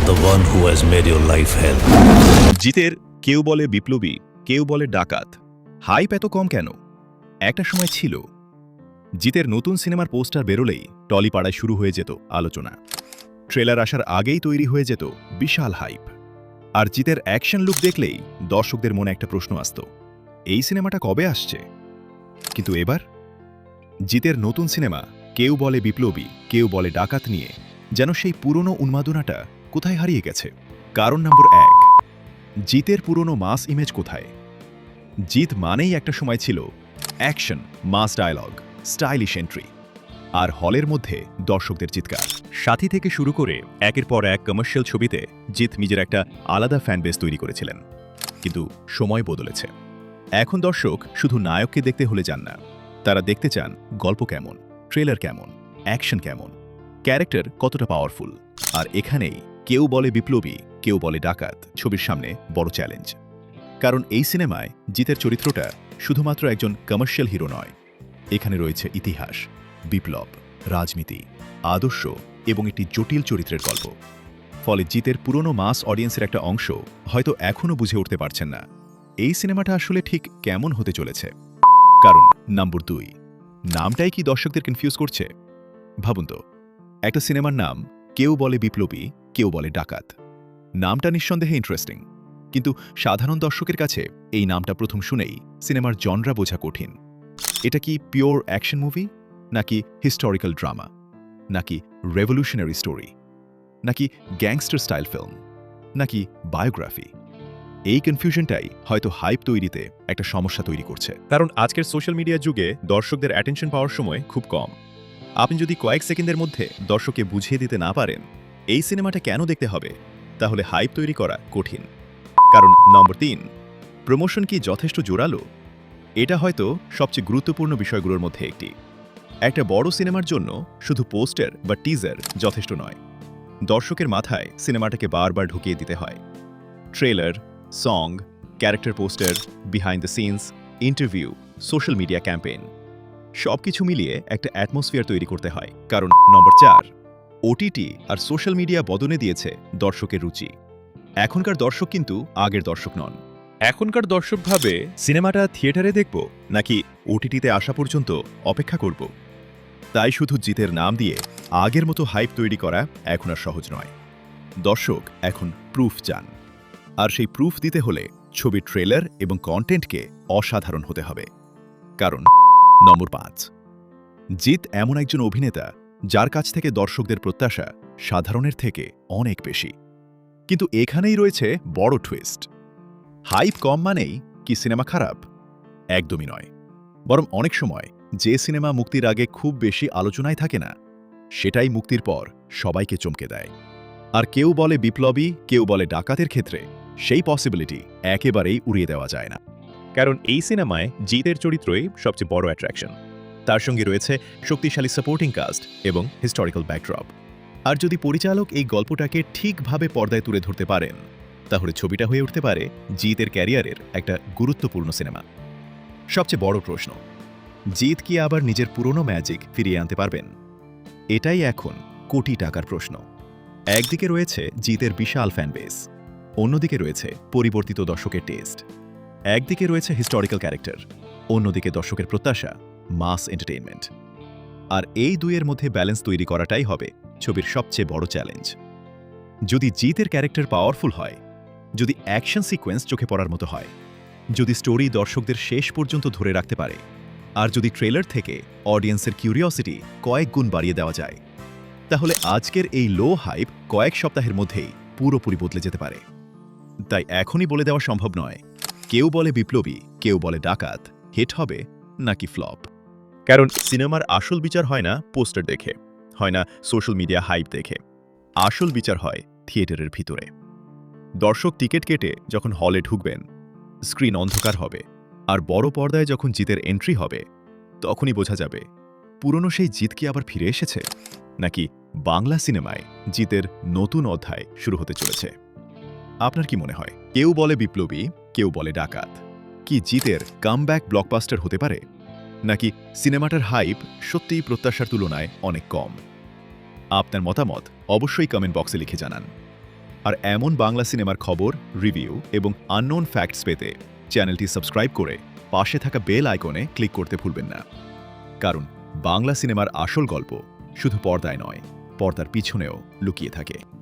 the one who has made your life hell. জিতের কেউ বলে বিপ্লবী, কেউ বলে ডাকাত। হাইপ এত কম কেন? একটা সময় ছিল জিতের নতুন সিনেমার পোস্টার বেরোলেই টলিপাড়ায় শুরু হয়ে যেত আলোচনা। ট্রেলার আসার আগেই তৈরি হয়ে যেত বিশাল হাইপ। আর জিতের অ্যাকশন লুক দেখলেই দর্শকদের মনে একটা প্রশ্ন আসত, এই সিনেমাটা কবে আসছে? কিন্তু এবার জিতের নতুন সিনেমা কেউ বলে বিপ্লবী, কেউ বলে ডাকাত নিয়ে যেন সেই পুরনো উন্মাদনাটা কোথায় হারিয়ে গেছে। কারণ নম্বর 1, জিতের পুরনো মাস ইমেজ কোথায়? জিত মানেই একটা সময় ছিল অ্যাকশন, মাস ডায়লগ, স্টাইলিশ এন্ট্রি, আর হলের মধ্যে দর্শকদের চিৎকার। সাথী থেকে শুরু করে একের পর এক কমার্শিয়াল ছবিতে জিত নিজের একটা আলাদা ফ্যান বেস তৈরি করেছিলেন। কিন্তু সময় বদলেছে। এখন দর্শক শুধু নায়ককে দেখতে হলে যান না, তারা দেখতে চান গল্প কেমন, ট্রেলার কেমন, অ্যাকশন কেমন, ক্যারেক্টার কতটা পাওয়ারফুল। আর এখানেই কেউ বলে বিপ্লবী, কেউ বলে ডাকাত ছবির সামনে বড় চ্যালেঞ্জ। কারণ এই সিনেমায় জিতের চরিত্রটা শুধুমাত্র একজন কমার্শিয়াল হিরো নয়, এখানে রয়েছে ইতিহাস, বিপ্লব, রাজনীতি, আদর্শ এবং একটি জটিল চরিত্রের গল্প। ফলে জিতের পুরনো মাস অডিয়েন্সের একটা অংশ হয়তো এখনও বুঝে উঠতে পারছেন না এই সিনেমাটা আসলে ঠিক কেমন হতে চলেছে। কারণ নম্বর 2, নামটাই কি দর্শকদের কনফিউজ করছে? ভাবুন তো, একটা সিনেমার নাম কেউ বলে বিপ্লবী, কেউ বলে ডাকাত। নামটা নিঃসন্দেহে ইন্টারেস্টিং, কিন্তু সাধারণ দর্শকের কাছে এই নামটা প্রথম শুনেই সিনেমার জনরা বোঝা কঠিন। এটা কি পিওর অ্যাকশন মুভি, নাকি হিস্টোরিক্যাল ড্রামা, নাকি রেভলিউশনারি স্টোরি, নাকি গ্যাংস্টার স্টাইল ফিল্ম, নাকি বায়োগ্রাফি? এই কনফিউশনটাই হয়তো হাইপ তৈরিতে একটা সমস্যা তৈরি করছে। কারণ আজকের সোশ্যাল মিডিয়া যুগে দর্শকদের অ্যাটেনশন পাওয়ার সময় খুব কম। আপনি যদি কয়েক সেকেন্ডের মধ্যে দর্শককে বুঝিয়ে দিতে না পারেন এই সিনেমাটা কেন দেখতে হবে, তাহলে হাইপ তৈরি করা কঠিন। কারণ নম্বর 3, প্রমোশন কি যথেষ্ট জোরালো? এটা হয়তো সবচেয়ে গুরুত্বপূর্ণ বিষয়গুলোর মধ্যে একটি। একটা বড় সিনেমার জন্য শুধু পোস্টার বা টিজার যথেষ্ট নয়, দর্শকের মাথায় সিনেমাটাকে বারবার ঢুকিয়ে দিতে হয়। Trailer, song, character poster, behind the scenes, interview, social media campaign, সবকিছু মিলিয়ে একটা অ্যাটমসফিয়ার তৈরি করতে হয়। কারণ নম্বর 4, ওটিটি আর সোশ্যাল মিডিয়া বদলে দিয়েছে দর্শকের রুচি। এখনকার দর্শক কিন্তু আগের দর্শক নন। এখনকার দর্শক ভাবে সিনেমাটা থিয়েটারে দেখব নাকি ওটিটিতে আসা পর্যন্ত অপেক্ষা করব। তাই শুধু জিতের নাম দিয়ে আগের মতো হাইপ তৈরি করা এখন আর সহজ নয়। দর্শক এখন প্রুফ চান, আর সেই প্রুফ দিতে হলে ছবির ট্রেলার এবং কন্টেন্টকে অসাধারণ হতে হবে। কারণ নম্বর 5, জিত এমন একজন অভিনেতা যার কাছ থেকে দর্শকদের প্রত্যাশা সাধারণের থেকে অনেক বেশি। কিন্তু এখানেই রয়েছে বড় টুইস্ট। হাইপ কম মানেই কি সিনেমা খারাপ? একদমই নয়। বরং অনেক সময় যে সিনেমা মুক্তির আগে খুব বেশি আলোচনায় থাকে না, সেটাই মুক্তির পর সবাইকে চমকে দেয়। আর কেউ বলে বিপ্লবী, কেউ বলে ডাকাতের ক্ষেত্রে সেই পসিবিলিটি একেবারেই উড়িয়ে দেওয়া যায় না। কারণ এই সিনেমায় জিতের চরিত্রই সবচেয়ে বড় অ্যাট্রাকশন। তার সঙ্গে রয়েছে শক্তিশালী সাপোর্টিং কাস্ট এবং হিস্টোরিক্যাল ব্যাকড্রপ। আর যদি পরিচালক এই গল্পটাকে ঠিকভাবে পর্দায় তুলে ধরতে পারেন, তাহলে ছবিটা হয়ে উঠতে পারে জিতের ক্যারিয়ারের একটা গুরুত্বপূর্ণ সিনেমা। সবচেয়ে বড় প্রশ্ন, জিত কি আবার নিজের পুরনো ম্যাজিক ফিরিয়ে আনতে পারবেন? এটাই এখন কোটি টাকার প্রশ্ন। একদিকে রয়েছে জিতের বিশাল ফ্যান বেস, অন্যদিকে রয়েছে পরিবর্তিত দর্শকের টেস্ট। একদিকে রয়েছে হিস্টোরিক্যাল ক্যারেক্টার, অন্যদিকে দর্শকের প্রত্যাশা, মাস এন্টারটেইনমেন্ট। আর এই দুইয়ের মধ্যে ব্যালেন্স তৈরি করাটাই হবে ছবির সবচেয়ে বড় চ্যালেঞ্জ। যদি জিতের ক্যারেক্টার পাওয়ারফুল হয়, যদি অ্যাকশন সিকোয়েন্স চোখে পড়ার মতো হয়, যদি স্টোরি দর্শকদের শেষ পর্যন্ত ধরে রাখতে পারে, আর যদি ট্রেলার থেকে অডিয়েন্সের কিউরিওসিটি কয়েক গুণ বাড়িয়ে দেওয়া যায়, তাহলে আজকের এই লো হাইপ কয়েক সপ্তাহের মধ্যেই পুরোপুরি বদলে যেতে পারে। তাই এখনই বলে দেওয়া সম্ভব নয় কেউ বলে বিপ্লবী, কেউ বলে ডাকাত হিট হবে নাকি ফ্লপ। কারণ সিনেমার আসল বিচার হয় না পোস্টার দেখে, হয় না সোশ্যাল মিডিয়া হাইপ দেখে। আসল বিচার হয় থিয়েটারের ভিতরে। দর্শক টিকিট কেটে যখন হলে ঢুকবেন, স্ক্রিন অন্ধকার হবে, আর বড় পর্দায় যখন জিতের এন্ট্রি হবে, তখনই বোঝা যাবে পুরনো সেই জিত কি আবার ফিরে এসেছে, নাকি বাংলা সিনেমায় জিতের নতুন অধ্যায় শুরু হতে চলেছে। আপনার কি মনে হয়, কেউ বলে বিপ্লবী, কেউ বলে ডাকাত কি জিতের কামব্যাক ব্লকবাস্টার হতে পারে, নাকি সিনেমাটার হাইপ সত্যিই প্রত্যাশার তুলনায় অনেক কম? আপনার মতামত অবশ্যই কমেন্ট বক্সে লিখে জানান। আর এমন বাংলা সিনেমার খবর, রিভিউ এবং আননোন ফ্যাক্টস পেতে চ্যানেলটি সাবস্ক্রাইব করে পাশে থাকা বেল আইকনে ক্লিক করতে ভুলবেন না। কারণ বাংলা সিনেমার আসল গল্প শুধু পর্দায় নয়, পর্দার পিছনেও লুকিয়ে থাকে।